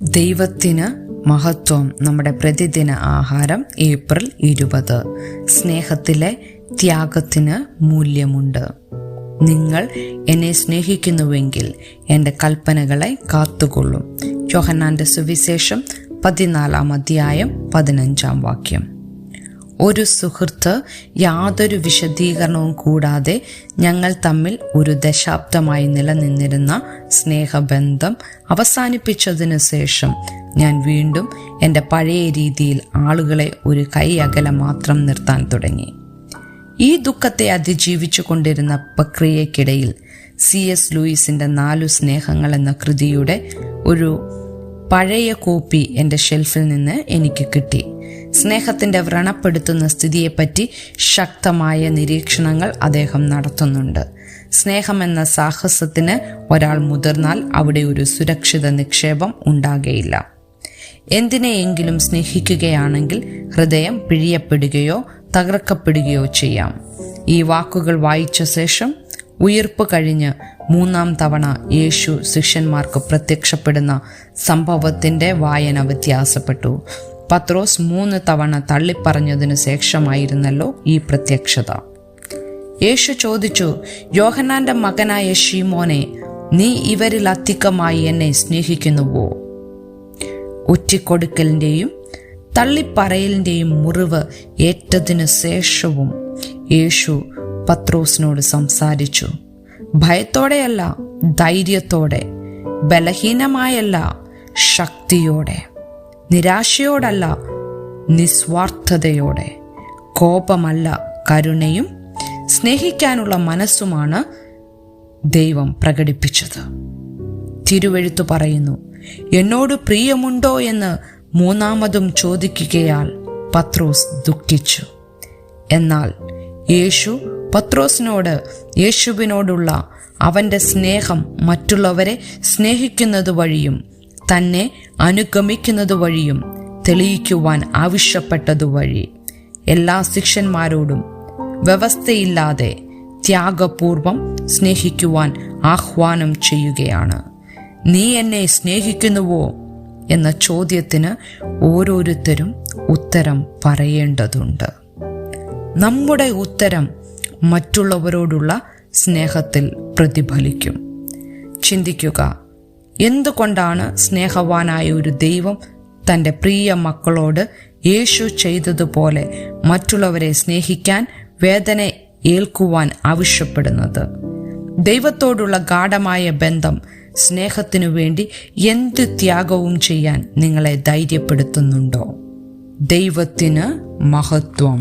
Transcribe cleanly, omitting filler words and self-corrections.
ദൈവത്തിന് മഹത്വം. നമ്മുടെ പ്രതിദിന ആഹാരം ഏപ്രിൽ 20. സ്നേഹത്തിലെ ത്യാഗത്തിന് മൂല്യമുണ്ട്. നിങ്ങൾ എന്നെ സ്നേഹിക്കുന്നുവെങ്കിൽ എൻ്റെ കൽപ്പനകളെ കാത്തുകൊള്ളും. യോഹന്നാന്റെ സുവിശേഷം 14 അധ്യായം 15 വാക്യം. ഒരു സുഹൃത്ത് യാതൊരു വിശദീകരണവും കൂടാതെ ഞങ്ങൾ തമ്മിൽ ഒരു ദശാബ്ദമായി നിലനിന്നിരുന്ന സ്നേഹബന്ധം അവസാനിപ്പിച്ചതിനു ശേഷം ഞാൻ വീണ്ടും എൻ്റെ പഴയ രീതിയിൽ ആളുകളെ ഒരു കൈ അകലെ മാത്രം നിർത്താൻ തുടങ്ങി. ഈ ദുഃഖത്തെ അതിജീവിച്ചു കൊണ്ടിരുന്ന പ്രക്രിയയ്ക്കിടയിൽ C.S. ലൂയിസിന്റെ 4 സ്നേഹങ്ങൾ എന്ന കൃതിയുടെ ഒരു പഴയ കോപ്പി എൻ്റെ ഷെൽഫിൽ നിന്ന് എനിക്ക് കിട്ടി. സ്നേഹത്തിന്റെ വ്രണപ്പെടുത്തുന്ന സ്ഥിതിയെപ്പറ്റി ശക്തമായ നിരീക്ഷണങ്ങൾ അദ്ദേഹം നടത്തുന്നുണ്ട്. സ്നേഹമെന്ന സാഹസത്തിന് ഒരാൾ മുതിർന്നാൽ അവിടെ ഒരു സുരക്ഷിത നിക്ഷേപം ഉണ്ടാകുകയില്ല. എന്തിനെയെങ്കിലും സ്നേഹിക്കുകയാണെങ്കിൽ ഹൃദയം പിഴിയപ്പെടുകയോ തകർക്കപ്പെടുകയോ ചെയ്യാം. ഈ വാക്കുകൾ വായിച്ച ശേഷം ഉയിർപ്പ് കഴിഞ്ഞ് 3-ാം തവണ യേശു ശിഷ്യന്മാർക്ക് പ്രത്യക്ഷപ്പെടുന്ന സംഭവത്തിന്റെ വായന വ്യത്യാസപ്പെട്ടു. പത്രോസ് 3 തവണ തള്ളിപ്പറഞ്ഞതിനു ശേഷമായിരുന്നല്ലോ ഈ പ്രത്യക്ഷത. യേശു ചോദിച്ചു, യോഹന്നാന്റെ മകനായ ശീമോനെ, നീ ഇവരിൽ അധികമായി എന്നെ സ്നേഹിക്കുന്നുവോ? ഒറ്റിക്കൊടുക്കലിന്റെയും തള്ളിപ്പറയലിന്റെയും മുറിവ് ഏറ്റതിനു ശേഷവും യേശു പത്രോസിനോട് സംസാരിച്ചു. ഭയത്തോടെയല്ല, ധൈര്യത്തോടെ, ബലഹീനമായല്ല, ശക്തിയോടെ, നിരാശയോടല്ല, നിസ്വാർത്ഥതയോടെ, കോപമല്ല, കരുണയും സ്നേഹിക്കാനുള്ള മനസ്സുമാണ് ദൈവം പ്രകടിപ്പിച്ചത്. തിരുവെഴുത്തു പറയുന്നു, എന്നോട് പ്രിയമുണ്ടോ എന്ന് 3-മതും ചോദിക്കുകയാൽ പത്രോസ് ദുഃഖിച്ചു. എന്നാൽ യേശു പത്രോസിനോട് യേശുവിനോടുള്ള അവന്റെ സ്നേഹം മറ്റുള്ളവരെ സ്നേഹിക്കുന്നത് വഴിയും തന്നെ അനുഗമിക്കുന്നത് വഴിയും തെളിയിക്കുവാൻ ആവശ്യപ്പെട്ടതുവഴി എല്ലാ ശിഷ്യന്മാരോടും വ്യവസ്ഥയില്ലാതെ ത്യാഗപൂർവം സ്നേഹിക്കുവാൻ ആഹ്വാനം ചെയ്യുകയാണ്. നീ എന്നെ സ്നേഹിക്കുന്നുവോ എന്ന ചോദ്യത്തിന് ഓരോരുത്തരും ഉത്തരം പറയേണ്ടതുണ്ട്. നമ്മുടെ ഉത്തരം മറ്റുള്ളവരോടുള്ള സ്നേഹത്തിൽ പ്രതിഫലിക്കും. ചിന്തിക്കുക, എന്തുകൊണ്ടാണ് സ്നേഹവാനായ ഒരു ദൈവം തൻ്റെ പ്രിയ മക്കളോട് യേശു ചെയ്തതുപോലെ മറ്റുള്ളവരെ സ്നേഹിക്കാൻ, വേദന ഏൽക്കുവാൻ ആവശ്യപ്പെടുന്നത്? ദൈവത്തോടുള്ള ഗാഢമായ ബന്ധം സ്നേഹത്തിനു വേണ്ടി എന്ത് ത്യാഗവും ചെയ്യാൻ നിങ്ങളെ ധൈര്യപ്പെടുത്തുന്നുണ്ടോ? ദൈവത്തിന് മഹത്വം.